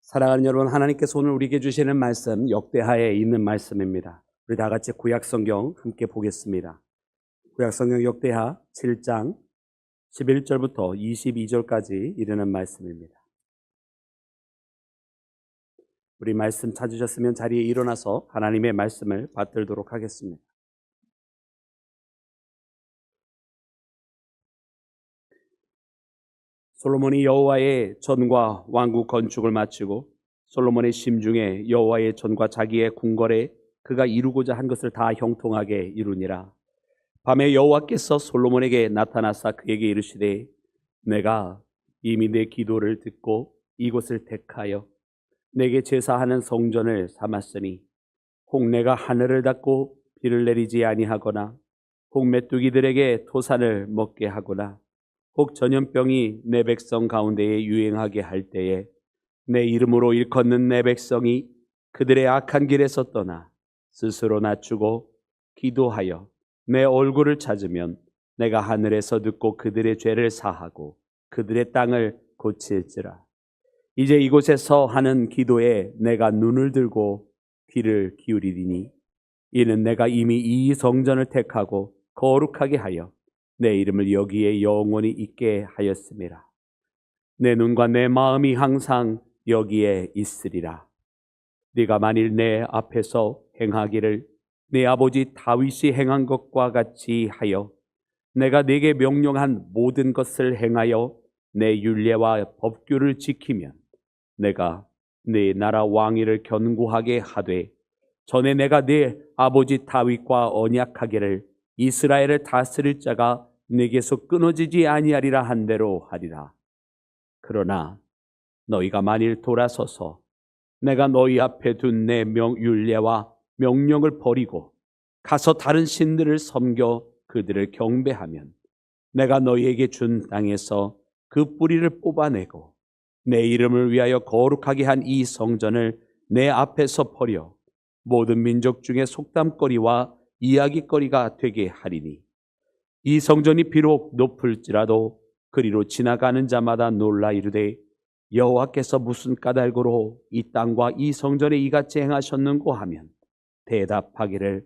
사랑하는 여러분, 하나님께서 오늘 우리에게 주시는 말씀 역대하에 있는 말씀입니다. 우리 다 같이 구약성경 함께 보겠습니다. 구약성경 역대하 7장 11절부터 22절까지 이르는 말씀입니다. 우리 말씀 찾으셨으면 자리에 일어나서 하나님의 말씀을 받들도록 하겠습니다. 솔로몬이 여호와의 전과 왕국 건축을 마치고 솔로몬의 심중에 여호와의 전과 자기의 궁궐에 그가 이루고자 한 것을 다 형통하게 이루니라. 밤에 여호와께서 솔로몬에게 나타나사 그에게 이르시되 내가 이미 내 기도를 듣고 이곳을 택하여 내게 제사하는 성전을 삼았으니 혹 내가 하늘을 닫고 비를 내리지 아니하거나 혹 메뚜기들에게 토산을 먹게 하거나 혹 전염병이 내 백성 가운데에 유행하게 할 때에 내 이름으로 일컫는 내 백성이 그들의 악한 길에서 떠나 스스로 낮추고 기도하여 내 얼굴을 찾으면 내가 하늘에서 듣고 그들의 죄를 사하고 그들의 땅을 고칠지라. 이제 이곳에서 하는 기도에 내가 눈을 들고 귀를 기울이리니 이는 내가 이미 이 성전을 택하고 거룩하게 하여 내 이름을 여기에 영원히 있게 하였음이라. 내 눈과 내 마음이 항상 여기에 있으리라. 네가 만일 내 앞에서 행하기를 네 아버지 다윗이 행한 것과 같이 하여 내가 네게 명령한 모든 것을 행하여 내 율례와 법규를 지키면 내가 네 나라 왕위를 견고하게 하되 전에 내가 네 아버지 다윗과 언약하기를 이스라엘을 다스릴 자가 네게서 끊어지지 아니하리라 한 대로 하리라. 그러나 너희가 만일 돌아서서 내가 너희 앞에 둔 내 율례와 명령을 버리고 가서 다른 신들을 섬겨 그들을 경배하면 내가 너희에게 준 땅에서 그 뿌리를 뽑아내고 내 이름을 위하여 거룩하게 한 이 성전을 내 앞에서 버려 모든 민족 중에 속담거리와 이야기거리가 되게 하리니 이 성전이 비록 높을지라도 그리로 지나가는 자마다 놀라 이르되 여호와께서 무슨 까닭으로 이 땅과 이 성전에 이같이 행하셨는고 하면 대답하기를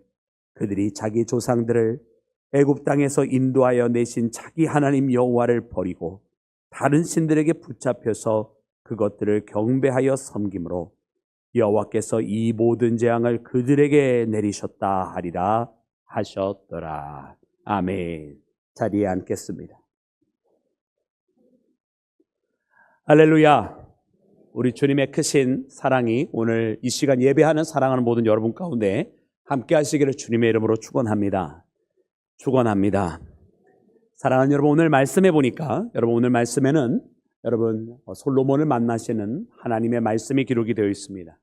그들이 자기 조상들을 애굽 땅에서 인도하여 내신 자기 하나님 여호와를 버리고 다른 신들에게 붙잡혀서 그것들을 경배하여 섬김으로 여호와께서 이 모든 재앙을 그들에게 내리셨다 하리라 하셨더라. 아멘. 자리에 앉겠습니다. 할렐루야. 우리 주님의 크신 사랑이 오늘 이 시간 예배하는 사랑하는 모든 여러분 가운데 함께 하시기를 주님의 이름으로 축원합니다. 축원합니다. 사랑하는 여러분, 오늘 말씀해 보니까 여러분 오늘 말씀에는 여러분 솔로몬을 만나시는 하나님의 말씀이 기록이 되어 있습니다.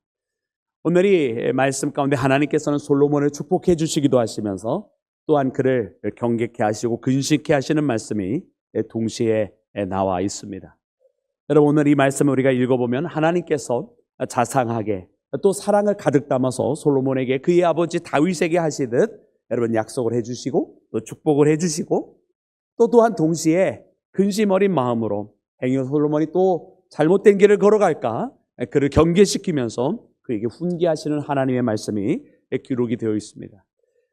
오늘 이 말씀 가운데 하나님께서는 솔로몬을 축복해 주시기도 하시면서 또한 그를 경계케 하시고 근심케 하시는 말씀이 동시에 나와 있습니다. 여러분 오늘 이 말씀을 우리가 읽어보면 하나님께서 자상하게 또 사랑을 가득 담아서 솔로몬에게 그의 아버지 다윗에게 하시듯 여러분 약속을 해주시고 또 축복을 해주시고 또 또한 동시에 근심 어린 마음으로 행여 솔로몬이 또 잘못된 길을 걸어갈까 그를 경계시키면서 그에게 훈계하시는 하나님의 말씀이 기록이 되어 있습니다.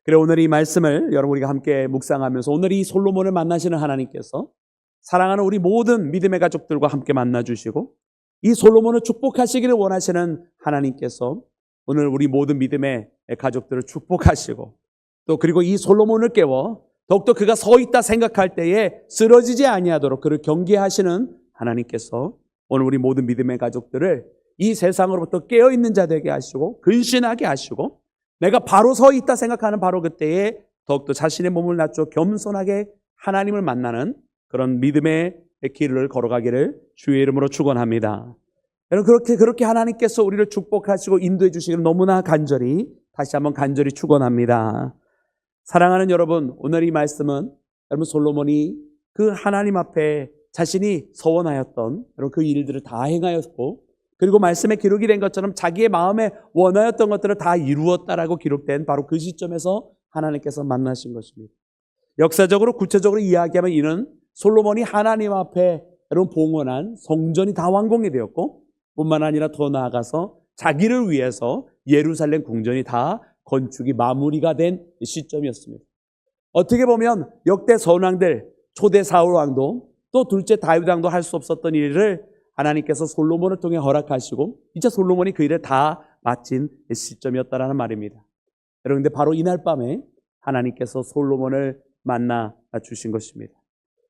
그래 오늘 이 말씀을 여러분 우리가 함께 묵상하면서 오늘 이 솔로몬을 만나시는 하나님께서 사랑하는 우리 모든 믿음의 가족들과 함께 만나주시고 이 솔로몬을 축복하시기를 원하시는 하나님께서 오늘 우리 모든 믿음의 가족들을 축복하시고 또 그리고 이 솔로몬을 깨워 더욱더 그가 서 있다 생각할 때에 쓰러지지 아니하도록 그를 경계하시는 하나님께서 오늘 우리 모든 믿음의 가족들을 이 세상으로부터 깨어있는 자 되게 하시고 근신하게 하시고 내가 바로 서 있다 생각하는 바로 그때에 더욱더 자신의 몸을 낮춰 겸손하게 하나님을 만나는 그런 믿음의 길을 걸어가기를 주의 이름으로 축원합니다. 여러분 그렇게 하나님께서 우리를 축복하시고 인도해 주시기를 너무나 간절히 다시 한번 간절히 축원합니다. 사랑하는 여러분, 오늘 이 말씀은 여러분 솔로몬이 그 하나님 앞에 자신이 서원하였던 여러분 그 일들을 다 행하였고 그리고 말씀에 기록이 된 것처럼 자기의 마음에 원하였던 것들을 다 이루었다라고 기록된 바로 그 시점에서 하나님께서 만나신 것입니다. 역사적으로 구체적으로 이야기하면 이는 솔로몬이 하나님 앞에 여러분 봉헌한 성전이 다 완공이 되었고 뿐만 아니라 더 나아가서 자기를 위해서 예루살렘 궁전이 다 건축이 마무리가 된 시점이었습니다. 어떻게 보면 역대 선왕들, 초대 사울 왕도 또 둘째 다윗 왕도 할 수 없었던 일을 하나님께서 솔로몬을 통해 허락하시고 이제 솔로몬이 그 일을 다 마친 시점이었다라는 말입니다. 여러분, 근데 바로 이날 밤에 하나님께서 솔로몬을 만나 주신 것입니다.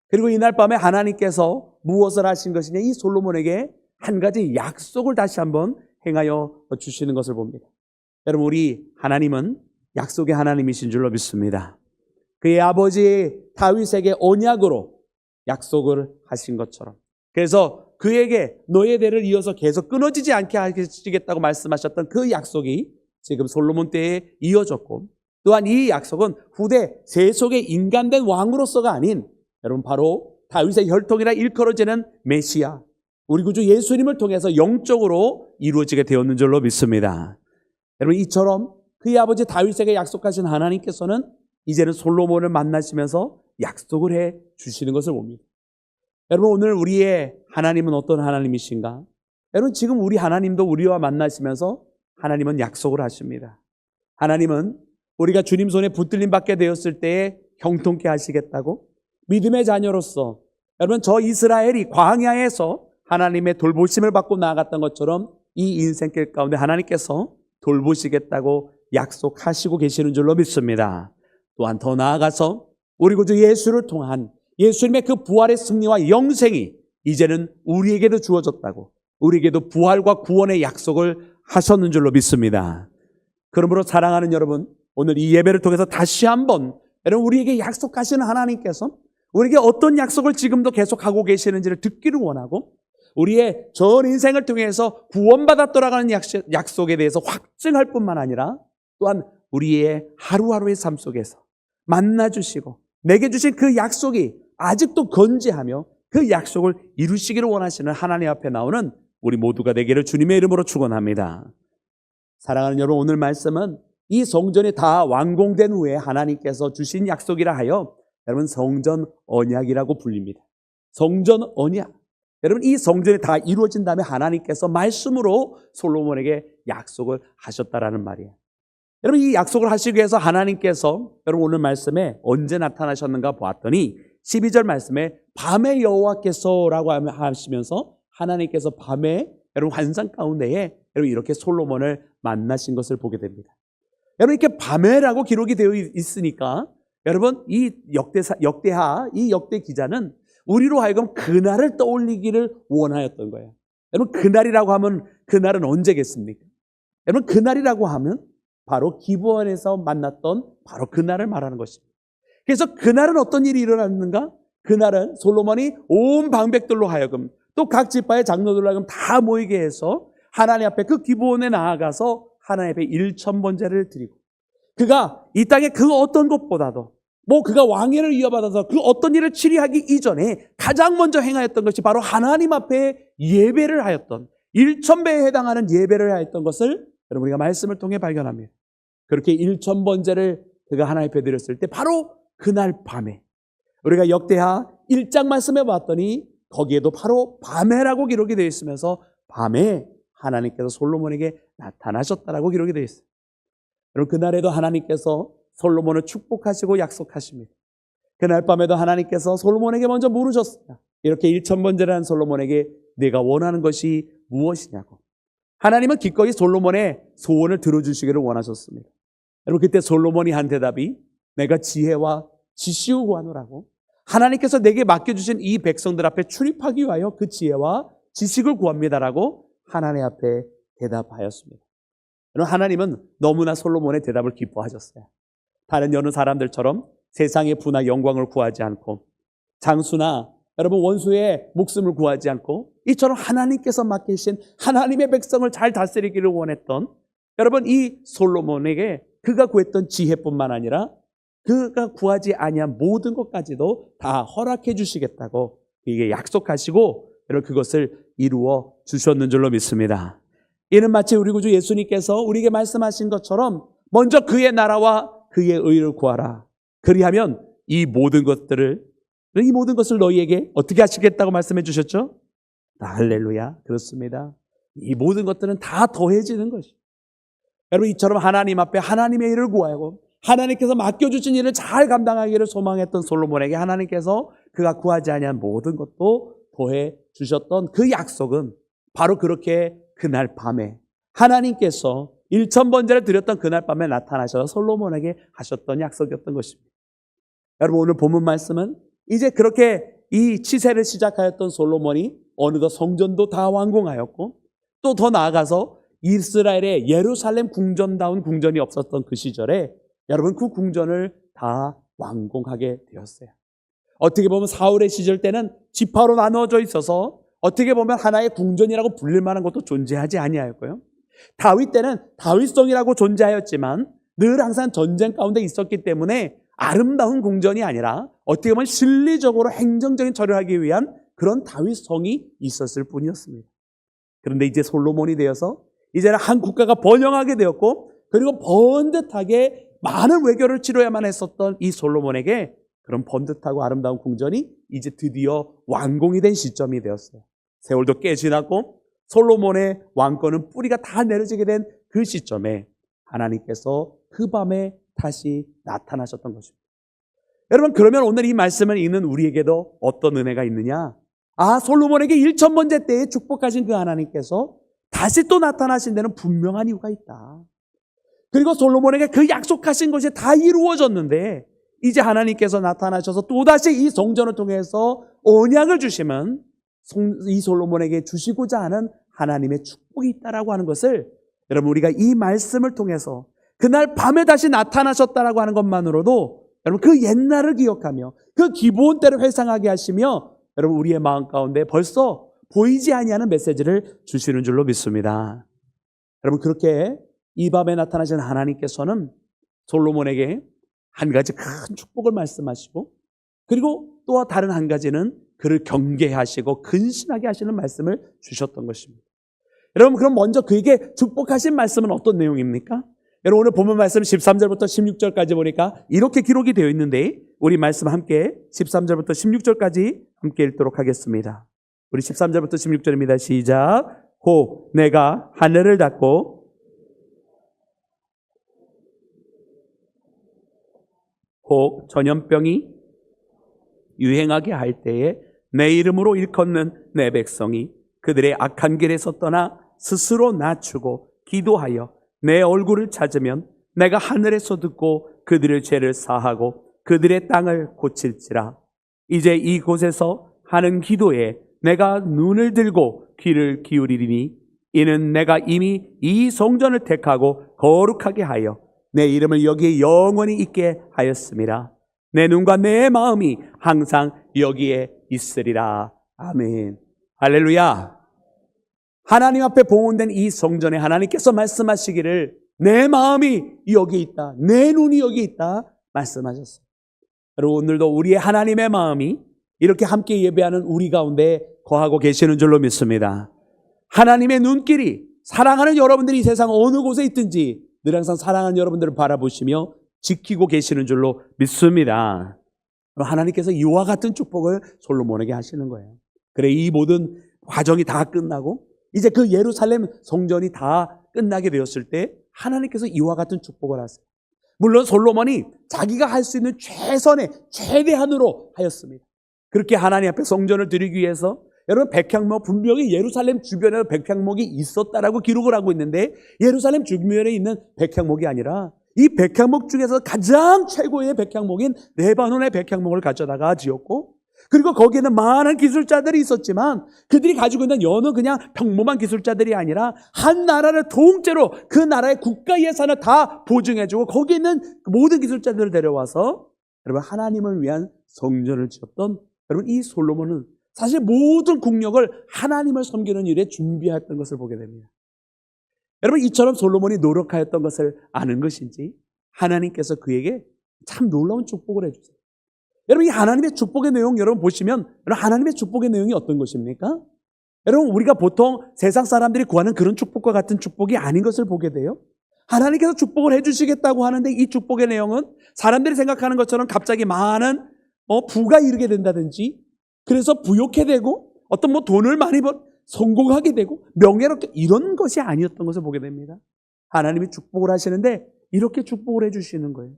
그리고 이날 밤에 하나님께서 무엇을 하신 것이냐, 이 솔로몬에게 한 가지 약속을 다시 한번 행하여 주시는 것을 봅니다. 여러분, 우리 하나님은 약속의 하나님이신 줄로 믿습니다. 그의 아버지 다윗에게 언약으로 약속을 하신 것처럼, 그래서 그에게 너의 대를 이어서 계속 끊어지지 않게 하시겠다고 말씀하셨던 그 약속이 지금 솔로몬 때에 이어졌고, 또한 이 약속은 후대 세속의 인간된 왕으로서가 아닌 여러분 바로 다윗의 혈통이라 일컬어지는 메시아, 우리 구주 예수님을 통해서 영적으로 이루어지게 되었는 줄로 믿습니다. 여러분, 이처럼 그의 아버지 다윗에게 약속하신 하나님께서는 이제는 솔로몬을 만나시면서 약속을 해 주시는 것을 봅니다. 여러분, 오늘 우리의 하나님은 어떤 하나님이신가? 여러분, 지금 우리 하나님도 우리와 만나시면서 하나님은 약속을 하십니다. 하나님은 우리가 주님 손에 붙들림 받게 되었을 때에 형통케 하시겠다고, 믿음의 자녀로서 여러분 저 이스라엘이 광야에서 하나님의 돌보심을 받고 나아갔던 것처럼 이 인생길 가운데 하나님께서 돌보시겠다고 약속하시고 계시는 줄로 믿습니다. 또한 더 나아가서 우리 구주 예수를 통한 예수님의 그 부활의 승리와 영생이 이제는 우리에게도 주어졌다고, 우리에게도 부활과 구원의 약속을 하셨는 줄로 믿습니다. 그러므로 사랑하는 여러분, 오늘 이 예배를 통해서 다시 한번 여러분 우리에게 약속하시는 하나님께서 우리에게 어떤 약속을 지금도 계속하고 계시는지를 듣기를 원하고, 우리의 전 인생을 통해서 구원받아 돌아가는 약속에 대해서 확증할 뿐만 아니라 또한 우리의 하루하루의 삶 속에서 만나주시고 내게 주신 그 약속이 아직도 건재하며 그 약속을 이루시기를 원하시는 하나님 앞에 나오는 우리 모두가 되기를 주님의 이름으로 축원합니다. 사랑하는 여러분, 오늘 말씀은 이 성전이 다 완공된 후에 하나님께서 주신 약속이라 하여 여러분 성전 언약이라고 불립니다. 성전 언약. 여러분, 이 성전이 다 이루어진 다음에 하나님께서 말씀으로 솔로몬에게 약속을 하셨다라는 말이에요. 여러분, 이 약속을 하시기 위해서 하나님께서 여러분 오늘 말씀에 언제 나타나셨는가 보았더니 12절 말씀에 밤에 여호와께서라고 하시면서 하나님께서 밤에 여러분 환상 가운데에 여러분 이렇게 솔로몬을 만나신 것을 보게 됩니다. 여러분, 이렇게 밤에라고 기록이 되어 있으니까 여러분 이 역대 기자는 우리로 하여금 그날을 떠올리기를 원하였던 거예요. 여러분, 그날이라고 하면 그날은 언제겠습니까? 여러분, 그날이라고 하면 바로 기브온에서 만났던 바로 그날을 말하는 것입니다. 그래서 그날은 어떤 일이 일어났는가? 그날은 솔로몬이 온 방백들로 하여금 또 각 지파의 장로들로 하여금 다 모이게 해서 하나님 앞에 그 기브온에 나아가서 하나님 앞에 일천번제를 드리고, 그가 이 땅에 그 어떤 것보다도 그가 왕위를 이어받아서 그 어떤 일을 치리하기 이전에 가장 먼저 행하였던 것이 바로 하나님 앞에 예배를 하였던, 1000배에 해당하는 예배를 하였던 것을 여러분 우리가 말씀을 통해 발견합니다. 그렇게 1000번제를 그가 하나님 앞에 드렸을 때 바로 그날 밤에 우리가 역대하 1장 말씀해 봤더니 거기에도 바로 밤에라고 기록이 되어 있으면서 밤에 하나님께서 솔로몬에게 나타나셨다라고 기록이 되어 있어요. 여러분, 그날에도 하나님께서 솔로몬을 축복하시고 약속하십니다. 그날 밤에도 하나님께서 솔로몬에게 먼저 물으셨습니다. 이렇게 1000번제를 한 솔로몬에게 네가 원하는 것이 무엇이냐고. 하나님은 기꺼이 솔로몬의 소원을 들어주시기를 원하셨습니다. 여러분, 그때 솔로몬이 한 대답이 내가 지혜와 지식을 구하노라고, 하나님께서 내게 맡겨주신 이 백성들 앞에 출입하기 위하여 그 지혜와 지식을 구합니다라고 하나님 앞에 대답하였습니다. 여러분, 하나님은 너무나 솔로몬의 대답을 기뻐하셨어요. 다른 여러 사람들처럼 세상의 부나 영광을 구하지 않고 장수나 여러분 원수의 목숨을 구하지 않고 이처럼 하나님께서 맡기신 하나님의 백성을 잘 다스리기를 원했던 여러분 이 솔로몬에게 그가 구했던 지혜뿐만 아니라 그가 구하지 아니한 모든 것까지도 다 허락해 주시겠다고 이게 약속하시고 여러분 그것을 이루어 주셨는 줄로 믿습니다. 이는 마치 우리 구주 예수님께서 우리에게 말씀하신 것처럼 먼저 그의 나라와 그의 의를 구하라. 그리하면 이 모든 것을 너희에게 어떻게 하시겠다고 말씀해 주셨죠? 할렐루야. 그렇습니다. 이 모든 것들은 다 더해지는 것이에요. 여러분, 이처럼 하나님 앞에 하나님의 일을 구하고 하나님께서 맡겨주신 일을 잘 감당하기를 소망했던 솔로몬에게 하나님께서 그가 구하지 아니한 모든 것도 더해 주셨던 그 약속은 바로 그렇게 그날 밤에 하나님께서 일천번제를 드렸던 그날 밤에 나타나셔서 솔로몬에게 하셨던 약속이었던 것입니다. 여러분, 오늘 본문 말씀은 이제 그렇게 이 치세를 시작하였던 솔로몬이 어느덧 성전도 다 완공하였고 또 더 나아가서 이스라엘의 예루살렘 궁전다운 궁전이 없었던 그 시절에 여러분, 그 궁전을 다 완공하게 되었어요. 어떻게 보면 사울의 시절 때는 지파로 나누어져 있어서 어떻게 보면 하나의 궁전이라고 불릴 만한 것도 존재하지 아니하였고요. 다윗 때는 다윗성이라고 존재하였지만 늘 항상 전쟁 가운데 있었기 때문에 아름다운 궁전이 아니라 어떻게 보면 실리적으로 행정적인 처리를 하기 위한 그런 다윗성이 있었을 뿐이었습니다. 그런데 이제 솔로몬이 되어서 이제는 한 국가가 번영하게 되었고 그리고 번듯하게 많은 외교를 치러야만 했었던 이 솔로몬에게 그런 번듯하고 아름다운 궁전이 이제 드디어 완공이 된 시점이 되었어요. 세월도 꽤 지났고 솔로몬의 왕권은 뿌리가 다 내려지게 된 그 시점에 하나님께서 그 밤에 다시 나타나셨던 것입니다. 여러분, 그러면 오늘 이 말씀을 읽는 우리에게도 어떤 은혜가 있느냐? 솔로몬에게 1000번째 때에 축복하신 그 하나님께서 다시 또 나타나신 데는 분명한 이유가 있다. 그리고 솔로몬에게 그 약속하신 것이 다 이루어졌는데 이제 하나님께서 나타나셔서 또다시 이 성전을 통해서 언약을 주시면 이 솔로몬에게 주시고자 하는 하나님의 축복이 있다라고 하는 것을 여러분, 우리가 이 말씀을 통해서 그날 밤에 다시 나타나셨다라고 하는 것만으로도 여러분, 그 옛날을 기억하며 그 기본 때를 회상하게 하시며 여러분, 우리의 마음 가운데 벌써 보이지 아니하는 메시지를 주시는 줄로 믿습니다. 여러분, 그렇게 이 밤에 나타나신 하나님께서는 솔로몬에게 한 가지 큰 축복을 말씀하시고 그리고 또 다른 한 가지는 그를 경계하시고 근신하게 하시는 말씀을 주셨던 것입니다. 여러분, 그럼 먼저 그에게 축복하신 말씀은 어떤 내용입니까? 여러분, 오늘 본문 말씀 13절부터 16절까지 보니까 이렇게 기록이 되어 있는데 우리 말씀 함께 13절부터 16절까지 함께 읽도록 하겠습니다. 우리 13절부터 16절입니다. 시작. 혹 내가 하늘을 닫고 혹 전염병이 유행하게 할 때에 내 이름으로 일컫는 내 백성이 그들의 악한 길에서 떠나 스스로 낮추고 기도하여 내 얼굴을 찾으면 내가 하늘에서 듣고 그들의 죄를 사하고 그들의 땅을 고칠지라. 이제 이곳에서 하는 기도에 내가 눈을 들고 귀를 기울이리니 이는 내가 이미 이 성전을 택하고 거룩하게 하여 내 이름을 여기에 영원히 있게 하였음이라. 내 눈과 내 마음이 항상 여기에 있으리라. 아멘. 할렐루야. 하나님 앞에 봉헌된 이 성전에 하나님께서 말씀하시기를 내 마음이 여기 있다, 내 눈이 여기 있다 말씀하셨어요. 여러분, 오늘도 우리의 하나님의 마음이 이렇게 함께 예배하는 우리 가운데 거하고 계시는 줄로 믿습니다. 하나님의 눈길이 사랑하는 여러분들이 이 세상 어느 곳에 있든지 늘 항상 사랑하는 여러분들을 바라보시며 지키고 계시는 줄로 믿습니다. 하나님께서 이와 같은 축복을 솔로몬에게 하시는 거예요. 그래, 이 모든 과정이 다 끝나고 이제 그 예루살렘 성전이 다 끝나게 되었을 때 하나님께서 이와 같은 축복을 하세요. 물론 솔로몬이 자기가 할 수 있는 최선의 최대한으로 하였습니다. 그렇게 하나님 앞에 성전을 드리기 위해서 여러분, 백향목, 분명히 예루살렘 주변에 백향목이 있었다라고 기록을 하고 있는데 예루살렘 주변에 있는 백향목이 아니라 이 백향목 중에서 가장 최고의 백향목인 레바논의 백향목을 가져다가 지었고 그리고 거기에는 많은 기술자들이 있었지만 그들이 가지고 있는 여느 그냥 평범한 기술자들이 아니라 한 나라를 통째로 그 나라의 국가 예산을 다 보증해주고 거기에 있는 모든 기술자들을 데려와서 여러분, 하나님을 위한 성전을 지었던 여러분, 이 솔로몬은 사실 모든 국력을 하나님을 섬기는 일에 준비했던 것을 보게 됩니다. 여러분, 이처럼 솔로몬이 노력하였던 것을 아는 것인지 하나님께서 그에게 참 놀라운 축복을 해주세요. 여러분, 이 하나님의 축복의 내용 여러분 보시면 여러분, 하나님의 축복의 내용이 어떤 것입니까? 여러분, 우리가 보통 세상 사람들이 구하는 그런 축복과 같은 축복이 아닌 것을 보게 돼요. 하나님께서 축복을 해주시겠다고 하는데 이 축복의 내용은 사람들이 생각하는 것처럼 갑자기 많은 부가 이르게 된다든지 그래서 부욕해 되고 어떤 돈을 많이 성공하게 되고 명예롭게 이런 것이 아니었던 것을 보게 됩니다. 하나님이 축복을 하시는데 이렇게 축복을 해주시는 거예요.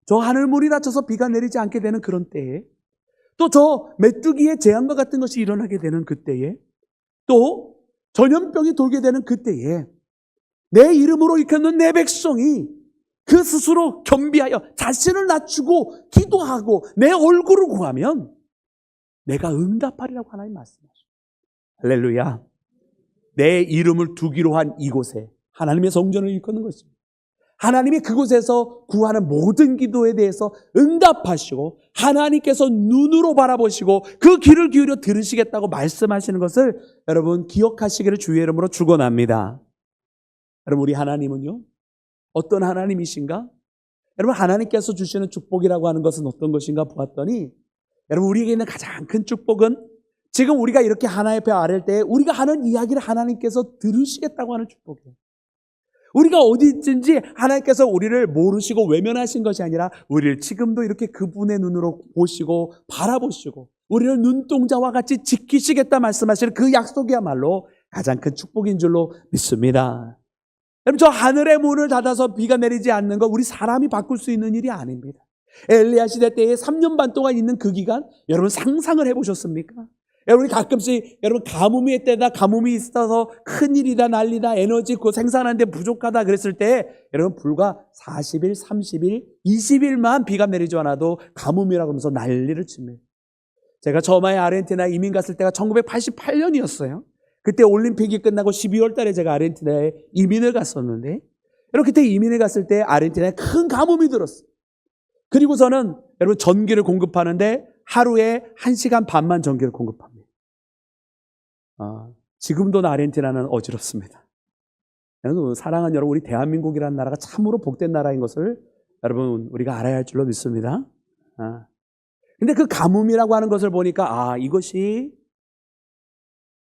저 하늘물이 닫혀서 비가 내리지 않게 되는 그런 때에, 또 저 메뚜기의 재앙과 같은 것이 일어나게 되는 그때에, 또 전염병이 돌게 되는 그때에 내 이름으로 일컫는 내 백성이 그 스스로 겸비하여 자신을 낮추고 기도하고 내 얼굴을 구하면 내가 응답하리라고 하나님 말씀하십니다. 할렐루야. 내 이름을 두기로 한 이곳에 하나님의 성전을 일컫는 것입니다. 하나님이 그곳에서 구하는 모든 기도에 대해서 응답하시고 하나님께서 눈으로 바라보시고 그 귀를 기울여 들으시겠다고 말씀하시는 것을 여러분 기억하시기를 주의 이름으로 축원합니다. 여러분, 우리 하나님은요, 어떤 하나님이신가? 여러분, 하나님께서 주시는 축복이라고 하는 것은 어떤 것인가 보았더니, 여러분, 우리에게 있는 가장 큰 축복은 지금 우리가 이렇게 하나의 배 아래일 때 우리가 하는 이야기를 하나님께서 들으시겠다고 하는 축복이에요. 우리가 어디 있든지 하나님께서 우리를 모르시고 외면하신 것이 아니라 우리를 지금도 이렇게 그분의 눈으로 보시고 바라보시고 우리를 눈동자와 같이 지키시겠다 말씀하시는 그 약속이야말로 가장 큰 축복인 줄로 믿습니다. 여러분, 저 하늘의 문을 닫아서 비가 내리지 않는 거 우리 사람이 바꿀 수 있는 일이 아닙니다. 엘리야 시대 때에 3년 반 동안 있는 그 기간, 여러분 상상을 해보셨습니까? 여러분이 가끔씩 여러분 가뭄의 때다, 가뭄이 있어서 큰일이다, 난리다, 에너지 그 생산하는데 부족하다 그랬을 때 여러분 불과 40일, 30일, 20일만 비가 내리지 않아도 가뭄이라고 하면서 난리를 칩니다. 제가 처음에 아르헨티나 이민 갔을 때가 1988년이었어요. 그때 올림픽이 끝나고 12월 달에 제가 아르헨티나에 이민을 갔었는데, 여러분 그때 이민을 갔을 때 아르헨티나에 큰 가뭄이 들었어요. 그리고서는 여러분 전기를 공급하는데 하루에 1시간 반만 전기를 공급합니다. 지금도 아르헨티나는 어지럽습니다. 여러분, 사랑하는 여러분, 우리 대한민국이라는 나라가 참으로 복된 나라인 것을 여러분 우리가 알아야 할 줄로 믿습니다. 근데 그 가뭄이라고 하는 것을 보니까 이것이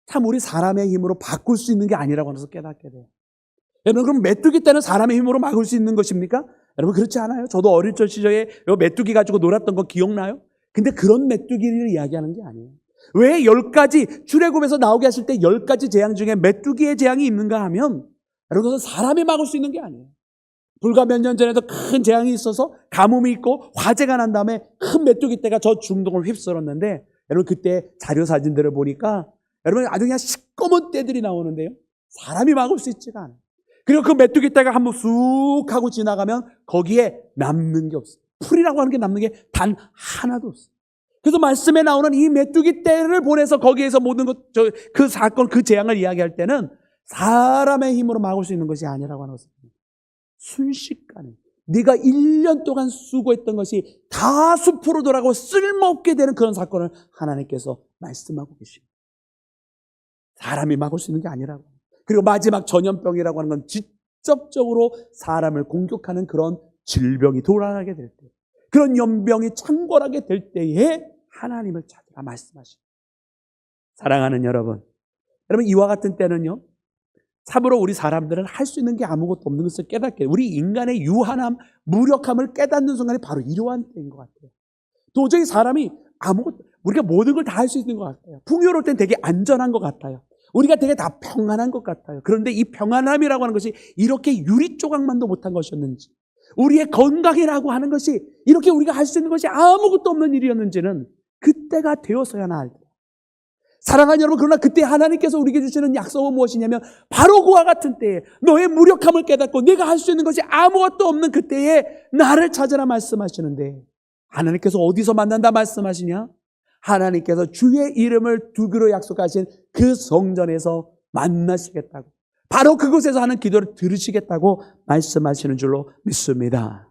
참 우리 사람의 힘으로 바꿀 수 있는 게 아니라고 하면서 깨닫게 돼요. 여러분, 그럼 메뚜기 때는 사람의 힘으로 막을 수 있는 것입니까? 여러분, 그렇지 않아요? 저도 어릴 적 시절에 메뚜기 가지고 놀았던 거 기억나요? 근데 그런 메뚜기를 이야기하는 게 아니에요. 왜 10가지 출애굽에서 나오게 하실 때 10가지 재앙 중에 메뚜기의 재앙이 있는가 하면, 여러분, 그것은 사람이 막을 수 있는 게 아니에요. 불과 몇 년 전에도 큰 재앙이 있어서 가뭄이 있고 화재가 난 다음에 큰 메뚜기 떼가 저 중동을 휩쓸었는데, 여러분 그때 자료 사진들을 보니까 여러분 아주 그냥 시꺼먼 떼들이 나오는데요, 사람이 막을 수 있지가 않아요. 그리고 그 메뚜기 떼가 한번 쑥 하고 지나가면 거기에 남는 게 없어요. 풀이라고 하는 게 남는 게 단 하나도 없어요. 그래서 말씀에 나오는 이 메뚜기 떼를 보내서 거기에서 모든 것, 그 사건, 그 재앙을 이야기할 때는 사람의 힘으로 막을 수 있는 것이 아니라고 하는 것입니다. 순식간에 네가 1년 동안 수고했던 것이 다 숲으로 돌아가고 쓸모없게 되는 그런 사건을 하나님께서 말씀하고 계십니다. 사람이 막을 수 있는 게 아니라고. 그리고 마지막 전염병이라고 하는 건 직접적으로 사람을 공격하는 그런 질병이 돌아가게 될 때, 그런 연병이 창궐하게 될 때에 하나님을 찾으라 말씀하십니다. 사랑하는 여러분, 이와 같은 때는요, 참으로 우리 사람들은 할 수 있는 게 아무것도 없는 것을 깨닫게, 우리 인간의 유한함, 무력함을 깨닫는 순간이 바로 이러한 때인 것 같아요. 도저히 사람이 우리가 모든 걸 다 할 수 있는 것 같아요. 풍요로울 땐 되게 안전한 것 같아요. 우리가 되게 다 평안한 것 같아요. 그런데 이 평안함이라고 하는 것이 이렇게 유리 조각만도 못한 것이었는지, 우리의 건강이라고 하는 것이 이렇게 우리가 할 수 있는 것이 아무것도 없는 일이었는지는 그때가 되어서야 알고. 사랑하는 여러분, 그러나 그때 하나님께서 우리에게 주시는 약속은 무엇이냐면 바로 그와 같은 때에 너의 무력함을 깨닫고 내가 할 수 있는 것이 아무것도 없는 그때에 나를 찾으라 말씀하시는데, 하나님께서 어디서 만난다 말씀하시냐? 하나님께서 주의 이름을 두기로 약속하신 그 성전에서 만나시겠다고, 바로 그곳에서 하는 기도를 들으시겠다고 말씀하시는 줄로 믿습니다.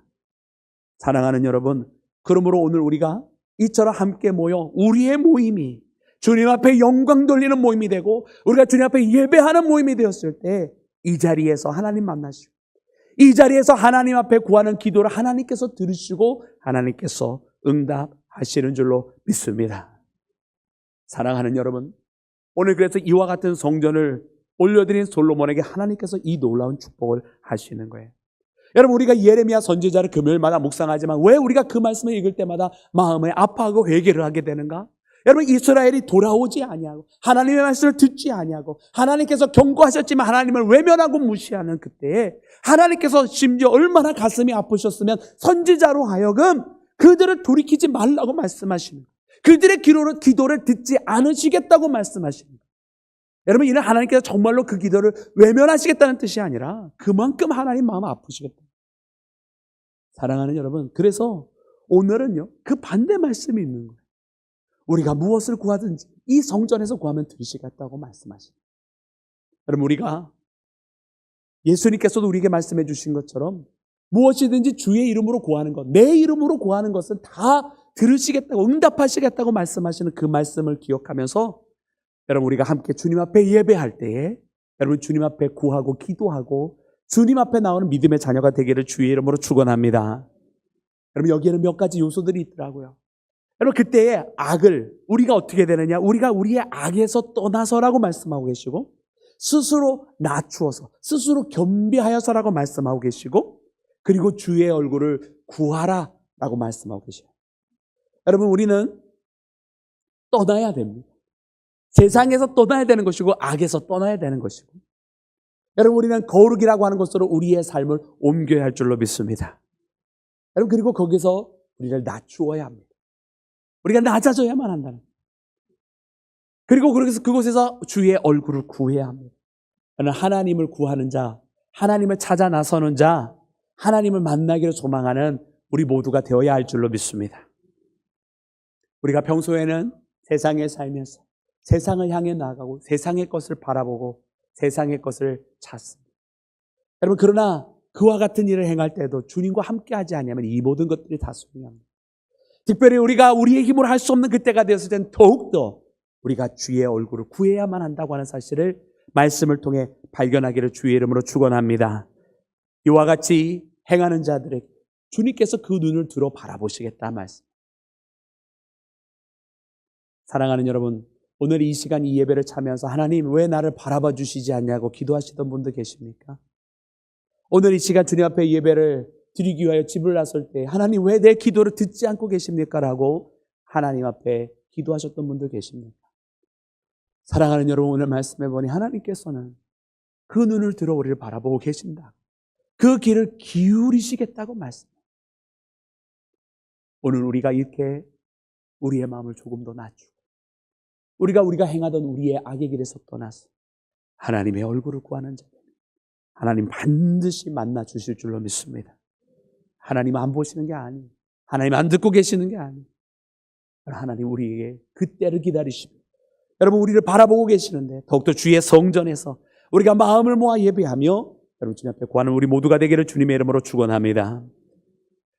사랑하는 여러분, 그러므로 오늘 우리가 이처럼 함께 모여 우리의 모임이 주님 앞에 영광 돌리는 모임이 되고 우리가 주님 앞에 예배하는 모임이 되었을 때 이 자리에서 하나님 만나시고 이 자리에서 하나님 앞에 구하는 기도를 하나님께서 들으시고 하나님께서 응답하시는 줄로 믿습니다. 사랑하는 여러분, 오늘 그래서 이와 같은 성전을 올려드린 솔로몬에게 하나님께서 이 놀라운 축복을 하시는 거예요. 여러분, 우리가 예레미야 선지자를 금요일마다 묵상하지만 왜 우리가 그 말씀을 읽을 때마다 마음에 아파하고 회개를 하게 되는가? 여러분, 이스라엘이 돌아오지 아니하고 하나님의 말씀을 듣지 아니하고 하나님께서 경고하셨지만 하나님을 외면하고 무시하는 그때에 하나님께서 심지어 얼마나 가슴이 아프셨으면 선지자로 하여금 그들을 돌이키지 말라고 말씀하시는, 그들의 기도를 듣지 않으시겠다고 말씀하시는. 여러분, 이는 하나님께서 정말로 그 기도를 외면하시겠다는 뜻이 아니라 그만큼 하나님 마음 아프시겠다. 사랑하는 여러분, 그래서 오늘은요, 그 반대 말씀이 있는 거예요. 우리가 무엇을 구하든지 이 성전에서 구하면 들으시겠다고 말씀하십니다. 여러분, 우리가 예수님께서도 우리에게 말씀해 주신 것처럼 무엇이든지 주의 이름으로 구하는 것, 내 이름으로 구하는 것은 다 들으시겠다고, 응답하시겠다고 말씀하시는 그 말씀을 기억하면서 여러분, 우리가 함께 주님 앞에 예배할 때에 여러분, 주님 앞에 구하고 기도하고 주님 앞에 나오는 믿음의 자녀가 되기를 주의 이름으로 축원합니다. 여러분, 여기에는 몇 가지 요소들이 있더라고요. 여러분, 그때의 악을 우리가 어떻게 되느냐, 우리가 우리의 악에서 떠나서라고 말씀하고 계시고, 스스로 낮추어서 스스로 겸비하여서라고 말씀하고 계시고, 그리고 주의 얼굴을 구하라 라고 말씀하고 계셔요. 여러분, 우리는 떠나야 됩니다. 세상에서 떠나야 되는 것이고 악에서 떠나야 되는 것이고, 여러분, 우리는 거룩이라고 하는 것으로 우리의 삶을 옮겨야 할 줄로 믿습니다. 여러분, 그리고 거기서 우리를 낮추어야 합니다. 우리가 낮아져야만 한다는 거예요. 그리고 그곳에서 주의 얼굴을 구해야 합니다. 하나님을 구하는 자, 하나님을 찾아 나서는 자, 하나님을 만나기를 소망하는 우리 모두가 되어야 할 줄로 믿습니다. 우리가 평소에는 세상에 살면서 세상을 향해 나아가고 세상의 것을 바라보고 세상의 것을 찾습니다. 여러분, 그러나 그와 같은 일을 행할 때도 주님과 함께 하지 않으면 이 모든 것들이 다 소용합니다. 특별히 우리가 우리의 힘으로 할 수 없는 그때가 되었을 때는 더욱더 우리가 주의 얼굴을 구해야만 한다고 하는 사실을 말씀을 통해 발견하기를 주의 이름으로 축원합니다. 이와 같이 행하는 자들에게 주님께서 그 눈을 들어 바라보시겠다 말씀. 사랑하는 여러분, 오늘 이 시간 이 예배를 참여해서 하나님 왜 나를 바라봐 주시지 않냐고 기도하시던 분들 계십니까? 오늘 이 시간 주님 앞에 예배를 드리기 위하여 집을 나설 때 하나님 왜 내 기도를 듣지 않고 계십니까? 라고 하나님 앞에 기도하셨던 분들 계십니까? 사랑하는 여러분, 오늘 말씀해 보니 하나님께서는 그 눈을 들어 우리를 바라보고 계신다. 그 길을 기울이시겠다고 말씀합니다. 오늘 우리가 이렇게 우리의 마음을 조금 더 낮추고 우리가 행하던 우리의 악의 길에서 떠나서 하나님의 얼굴을 구하는 자, 하나님 반드시 만나 주실 줄로 믿습니다. 하나님 안 보시는 게 아니에요. 하나님 안 듣고 계시는 게 아니에요. 하나님 우리에게 그때를 기다리시고 여러분, 우리를 바라보고 계시는데 더욱더 주의 성전에서 우리가 마음을 모아 예배하며 여러분 주님 앞에 구하는 우리 모두가 되기를 주님의 이름으로 축원합니다.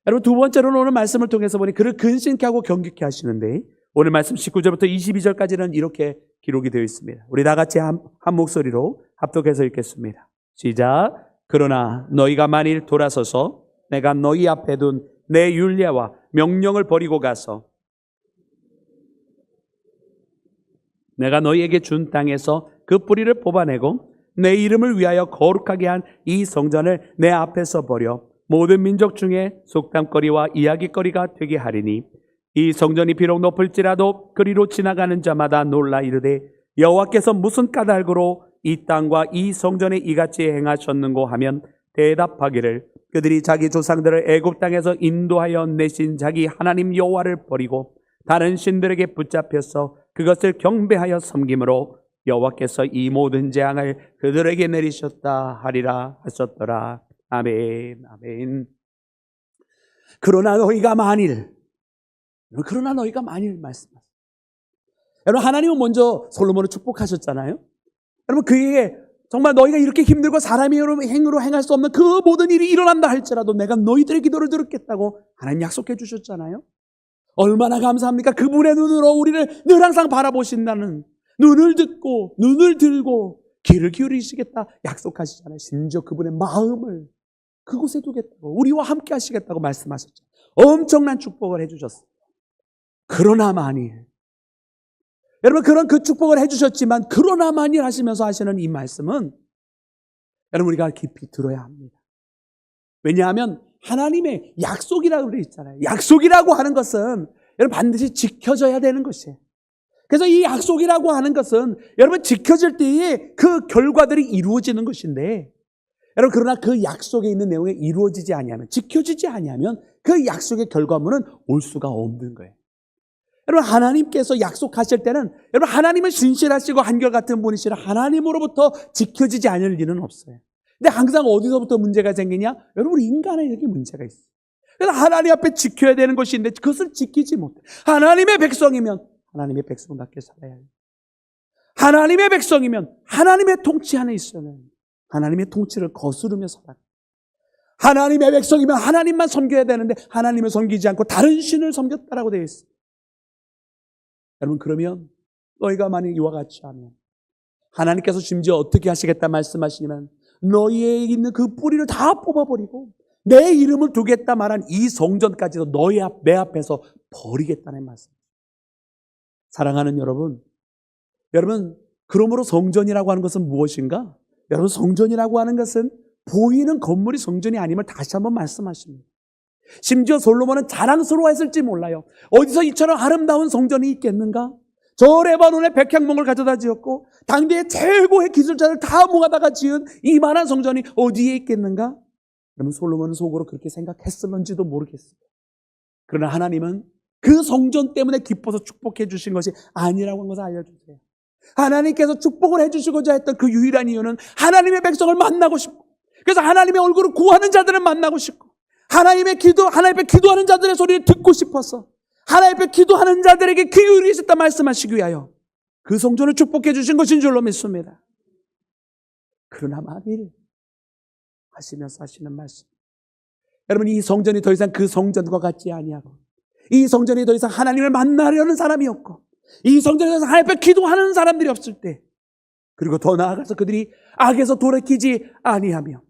여러분, 두 번째로는 오늘 말씀을 통해서 보니 그를 근신케 하고 경직케 하시는데, 오늘 말씀 19절부터 22절까지는 이렇게 기록이 되어 있습니다. 우리 다 같이 한 목소리로 합독해서 읽겠습니다. 시작. 그러나 너희가 만일 돌아서서 내가 너희 앞에 둔 내 율례와 명령을 버리고 가서 내가 너희에게 준 땅에서 그 뿌리를 뽑아내고 내 이름을 위하여 거룩하게 한 이 성전을 내 앞에서 버려 모든 민족 중에 속담거리와 이야기거리가 되게 하리니 이 성전이 비록 높을지라도 그리로 지나가는 자마다 놀라 이르되 여호와께서 무슨 까닭으로 이 땅과 이 성전에 이같이 행하셨는고 하면 대답하기를 그들이 자기 조상들을 애굽 땅에서 인도하여 내신 자기 하나님 여호와를 버리고 다른 신들에게 붙잡혀서 그것을 경배하여 섬김으로 여호와께서 이 모든 재앙을 그들에게 내리셨다 하리라 하셨더라. 아멘, 아멘. 그러나 너희가 만일 말씀하세요. 여러분, 하나님은 먼저 솔로몬을 축복하셨잖아요. 여러분, 그에게 정말 너희가 이렇게 힘들고 사람의 행으로 행할 수 없는 그 모든 일이 일어난다 할지라도 내가 너희들의 기도를 들었겠다고 하나님 약속해 주셨잖아요. 얼마나 감사합니까? 그분의 눈으로 우리를 늘 항상 바라보신다는, 눈을 듣고 눈을 들고 귀를 기울이시겠다 약속하시잖아요. 심지어 그분의 마음을 그곳에 두겠다고, 우리와 함께 하시겠다고 말씀하셨죠. 엄청난 축복을 해주셨어요. 그러나 만일, 여러분, 그런 그 축복을 해주셨지만 그러나 만일 하시면서 하시는 이 말씀은 여러분 우리가 깊이 들어야 합니다. 왜냐하면 하나님의 약속이라고 되어 있잖아요. 약속이라고 하는 것은 여러분 반드시 지켜져야 되는 것이에요. 그래서 이 약속이라고 하는 것은 여러분 지켜질 때에 그 결과들이 이루어지는 것인데, 여러분 그러나 그 약속에 있는 내용이 이루어지지 아니하면, 지켜지지 아니하면 그 약속의 결과물은 올 수가 없는 거예요. 여러분 하나님께서 약속하실 때는 여러분 하나님은 신실하시고 한결같은 분이시라 하나님으로부터 지켜지지 않을 일은 없어요. 근데 항상 어디서부터 문제가 생기냐? 여러분 우리 인간에게 문제가 있어요. 그래서 하나님 앞에 지켜야 되는 것이 있는데 그것을 지키지 못해. 하나님의 백성이면 하나님의 백성답게 살아야 해요. 하나님의 백성이면 하나님의 통치 안에 있어야 해요. 하나님의 통치를 거스르며 살아요. 하나님의 백성이면 하나님만 섬겨야 되는데 하나님을 섬기지 않고 다른 신을 섬겼다라고 되어 있어요. 여러분 그러면 너희가 만약 이와 같이 하면 하나님께서 심지어 어떻게 하시겠다 말씀하시냐면 너희에 있는 그 뿌리를 다 뽑아버리고 내 이름을 두겠다 말한 이 성전까지도 내 앞에서 버리겠다는 말씀. 사랑하는 여러분, 그러므로 성전이라고 하는 것은 무엇인가? 여러분 성전이라고 하는 것은 보이는 건물이 성전이 아님을 다시 한번 말씀하십니다. 심지어 솔로몬은 자랑스러워했을지 몰라요. 어디서 이처럼 아름다운 성전이 있겠는가? 저 레바논에 백향목을 가져다 지었고 당대의 최고의 기술자를 다 모아다가 지은 이만한 성전이 어디에 있겠는가? 그러면 솔로몬은 속으로 그렇게 생각했을런지도 모르겠어요. 그러나 하나님은 그 성전 때문에 기뻐서 축복해 주신 것이 아니라고 한 것을 알려주세요. 하나님께서 축복을 해주시고자 했던 그 유일한 이유는 하나님의 백성을 만나고 싶고, 그래서 하나님의 얼굴을 구하는 자들을 만나고 싶고, 하나님 앞에 기도하는 자들의 소리를 듣고 싶어서 하나님 앞에 기도하는 자들에게 귀 기울이셨다 말씀하시기 위하여 그 성전을 축복해 주신 것인 줄로 믿습니다. 그러나 만일 하시면서 하시는 말씀, 여러분 이 성전이 더 이상 그 성전과 같지 아니하고, 이 성전이 더 이상 하나님을 만나려는 사람이 없고, 이 성전에 대해서 하나님 앞에 기도하는 사람들이 없을 때, 그리고 더 나아가서 그들이 악에서 돌이키지 아니하며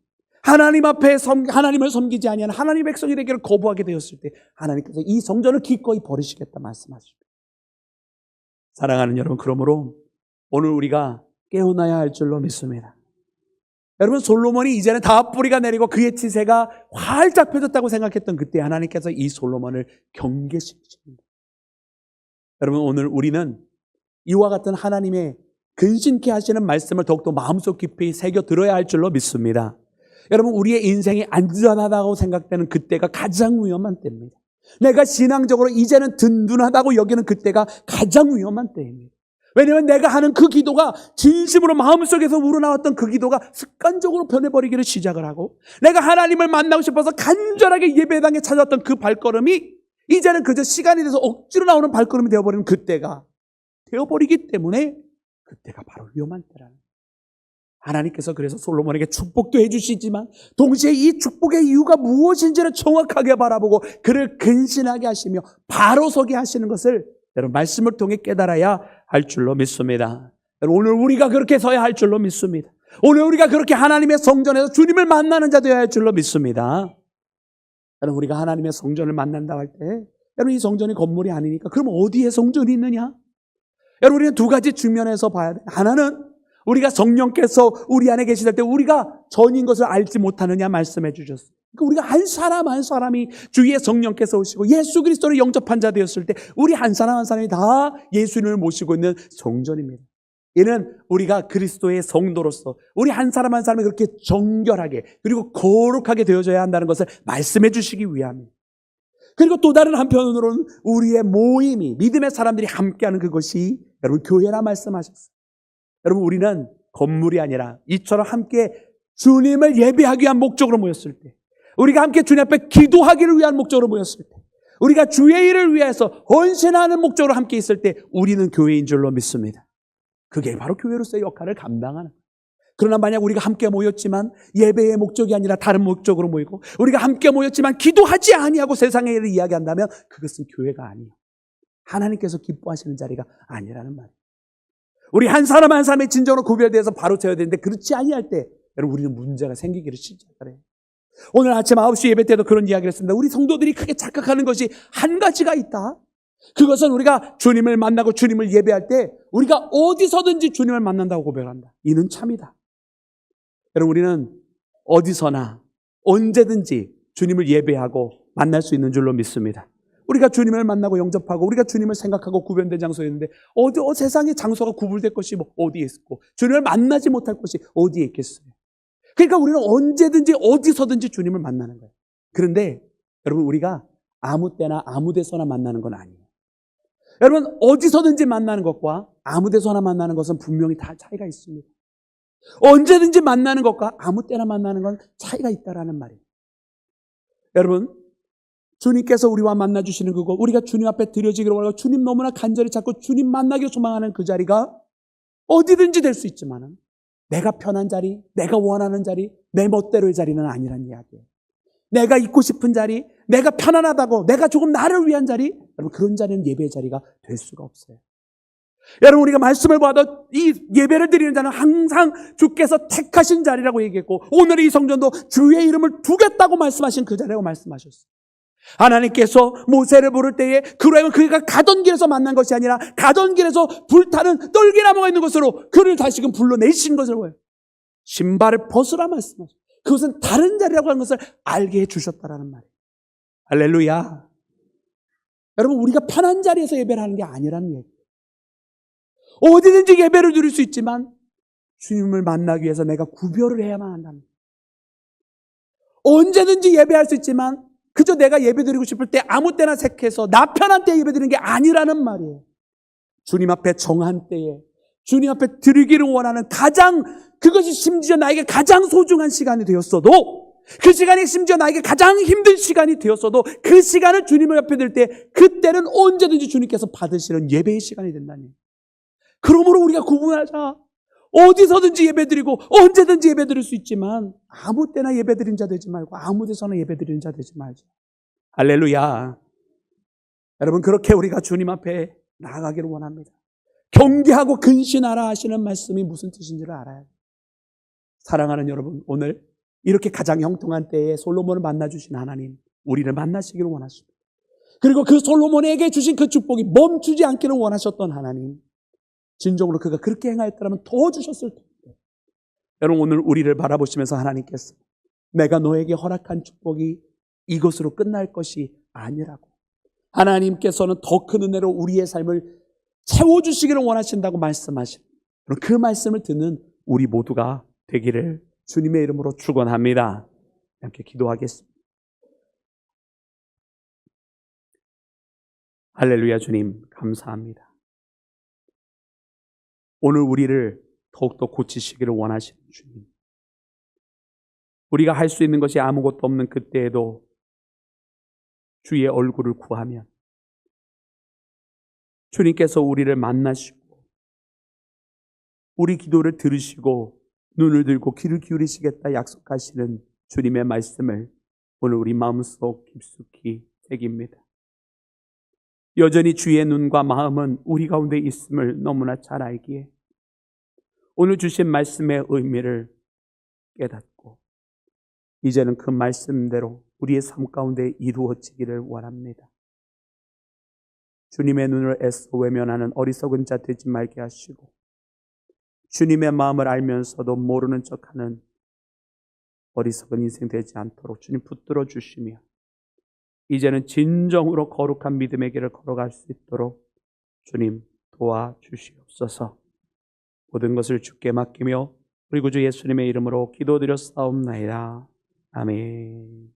하나님 앞에 하나님을 섬기지 아니하는 하나님의 백성이 되기를 거부하게 되었을 때 하나님께서 이 성전을 기꺼이 버리시겠다 말씀하십니다. 사랑하는 여러분, 그러므로 오늘 우리가 깨어나야 할 줄로 믿습니다. 여러분 솔로몬이 이제는 다 뿌리가 내리고 그의 치세가 활짝 펴졌다고 생각했던 그때 하나님께서 이 솔로몬을 경계시키십니다. 여러분 오늘 우리는 이와 같은 하나님의 근신케 하시는 말씀을 더욱더 마음속 깊이 새겨 들어야 할 줄로 믿습니다. 여러분 우리의 인생이 안전하다고 생각되는 그때가 가장 위험한 때입니다. 내가 신앙적으로 이제는 든든하다고 여기는 그때가 가장 위험한 때입니다. 왜냐하면 내가 하는 그 기도가 진심으로 마음속에서 우러나왔던 그 기도가 습관적으로 변해버리기를 시작을 하고, 내가 하나님을 만나고 싶어서 간절하게 예배당에 찾았던 그 발걸음이 이제는 그저 시간이 돼서 억지로 나오는 발걸음이 되어버리는 그때가 되어버리기 때문에 그때가 바로 위험한 때라는 거예요. 하나님께서 그래서 솔로몬에게 축복도 해주시지만 동시에 이 축복의 이유가 무엇인지를 정확하게 바라보고 그를 근신하게 하시며 바로 서게 하시는 것을 여러분 말씀을 통해 깨달아야 할 줄로 믿습니다. 오늘 우리가 그렇게 서야 할 줄로 믿습니다. 오늘 우리가 그렇게 하나님의 성전에서 주님을 만나는 자 되어야 할 줄로 믿습니다. 여러분 우리가 하나님의 성전을 만난다고 할 때 여러분 이 성전이 건물이 아니니까 그럼 어디에 성전이 있느냐? 여러분 우리는 두 가지 측면에서 봐야 돼요. 하나는 우리가 성령께서 우리 안에 계실 때 우리가 전인 것을 알지 못하느냐 말씀해 주셨어요. 그러니까 우리가 한 사람 한 사람이 주위에 성령께서 오시고 예수 그리스도를 영접한 자 되었을 때 우리 한 사람 한 사람이 다 예수님을 모시고 있는 성전입니다. 이는 우리가 그리스도의 성도로서 우리 한 사람 한 사람이 그렇게 정결하게 그리고 거룩하게 되어져야 한다는 것을 말씀해 주시기 위함입니다. 그리고 또 다른 한편으로는 우리의 모임이 믿음의 사람들이 함께하는 그것이 여러분 교회라 말씀하셨어요. 여러분 우리는 건물이 아니라 이처럼 함께 주님을 예배하기 위한 목적으로 모였을 때, 우리가 함께 주님 앞에 기도하기를 위한 목적으로 모였을 때, 우리가 주의 일을 위해서 헌신하는 목적으로 함께 있을 때 우리는 교회인 줄로 믿습니다. 그게 바로 교회로서의 역할을 감당하는 거예요. 그러나 만약 우리가 함께 모였지만 예배의 목적이 아니라 다른 목적으로 모이고, 우리가 함께 모였지만 기도하지 아니하고 세상의 일을 이야기한다면 그것은 교회가 아니에요. 하나님께서 기뻐하시는 자리가 아니라는 말이에요. 우리 한 사람 한 사람의 진정으로 구별되어서 바로 세워야 되는데 그렇지 아니할 때 여러분 우리는 문제가 생기기를 시작을 해요. 오늘 아침 9시 예배 때도 그런 이야기를 했습니다. 우리 성도들이 크게 착각하는 것이 한 가지가 있다. 그것은 우리가 주님을 만나고 주님을 예배할 때 우리가 어디서든지 주님을 만난다고 고백한다. 이는 참이다. 여러분 우리는 어디서나 언제든지 주님을 예배하고 만날 수 있는 줄로 믿습니다. 우리가 주님을 만나고 영접하고 우리가 주님을 생각하고 구별된 장소에 있는데 세상에 장소가 구분될 것이 어디에 있고 주님을 만나지 못할 것이 어디에 있겠어요. 그러니까 우리는 언제든지 어디서든지 주님을 만나는 거예요. 그런데 여러분, 우리가 아무 때나 아무 데서나 만나는 건 아니에요. 여러분, 어디서든지 만나는 것과 아무 데서나 만나는 것은 분명히 다 차이가 있습니다. 언제든지 만나는 것과 아무 때나 만나는 건 차이가 있다라는 말이에요. 여러분, 주님께서 우리와 만나주시는 그거, 우리가 주님 앞에 드려지기를 원하고 주님 너무나 간절히 찾고 주님 만나기를 소망하는 그 자리가 어디든지 될 수 있지만 내가 편한 자리, 내가 원하는 자리, 내 멋대로의 자리는 아니란 이야기예요. 내가 있고 싶은 자리, 내가 편안하다고, 내가 조금 나를 위한 자리, 여러분, 그런 자리는 예배의 자리가 될 수가 없어요. 여러분, 우리가 말씀을 봐도 이 예배를 드리는 자는 항상 주께서 택하신 자리라고 얘기했고, 오늘 이 성전도 주의 이름을 두겠다고 말씀하신 그 자리라고 말씀하셨어요. 하나님께서 모세를 부를 때에 그로 그가 가던 길에서 만난 것이 아니라 가던 길에서 불타는 떨기나무가 있는 곳으로 그를 다시금 불러내신 것을 보여요. 신발을 벗으라 말씀하셨어요. 그것은 다른 자리라고 하는 것을 알게 해주셨다라는 말이에요. 할렐루야. 여러분, 우리가 편한 자리에서 예배를 하는 게 아니라는 얘기예요. 어디든지 예배를 드릴 수 있지만 주님을 만나기 위해서 내가 구별을 해야만 한다는 거예요. 언제든지 예배할 수 있지만 그저 내가 예배드리고 싶을 때 아무 때나 색해서 나 편한 때 예배드리는 게 아니라는 말이에요. 주님 앞에 정한 때에 주님 앞에 드리기를 원하는 그것이 심지어 나에게 가장 소중한 시간이 되었어도, 그 시간이 심지어 나에게 가장 힘든 시간이 되었어도 그 시간을 주님을 앞에 들 때 그때는 언제든지 주님께서 받으시는 예배의 시간이 된다니. 그러므로 우리가 구분하자. 어디서든지 예배드리고 언제든지 예배드릴 수 있지만 아무 때나 예배드린 자 되지 말고 아무 데서나 예배드리는 자 되지 말자. 할렐루야. 여러분, 그렇게 우리가 주님 앞에 나아가기를 원합니다. 경계하고 근신하라 하시는 말씀이 무슨 뜻인지를 알아야 돼요. 사랑하는 여러분, 오늘 이렇게 가장 형통한 때에 솔로몬을 만나주신 하나님, 우리를 만나시기를 원하십니다. 그리고 그 솔로몬에게 주신 그 축복이 멈추지 않기를 원하셨던 하나님, 진정으로 그가 그렇게 행하였더라면 더 주셨을 텐데. 여러분, 오늘 우리를 바라보시면서 하나님께서 내가 너에게 허락한 축복이 이것으로 끝날 것이 아니라고, 하나님께서는 더 큰 은혜로 우리의 삶을 채워주시기를 원하신다고 말씀하신 그 말씀을 듣는 우리 모두가 되기를 주님의 이름으로 축원합니다. 함께 기도하겠습니다. 할렐루야. 주님 감사합니다. 오늘 우리를 더욱더 고치시기를 원하시는 주님, 우리가 할 수 있는 것이 아무것도 없는 그때에도 주의 얼굴을 구하면 주님께서 우리를 만나시고 우리 기도를 들으시고 눈을 들고 귀를 기울이시겠다 약속하시는 주님의 말씀을 오늘 우리 마음속 깊숙이 새깁니다. 여전히 주의 눈과 마음은 우리 가운데 있음을 너무나 잘 알기에 오늘 주신 말씀의 의미를 깨닫고 이제는 그 말씀대로 우리의 삶 가운데 이루어지기를 원합니다. 주님의 눈을 애써 외면하는 어리석은 자 되지 말게 하시고 주님의 마음을 알면서도 모르는 척하는 어리석은 인생 되지 않도록 주님 붙들어 주시며 이제는 진정으로 거룩한 믿음의 길을 걸어갈 수 있도록 주님 도와주시옵소서. 모든 것을 주께 맡기며 우리 구주 예수님의 이름으로 기도드렸사옵나이다. 아멘.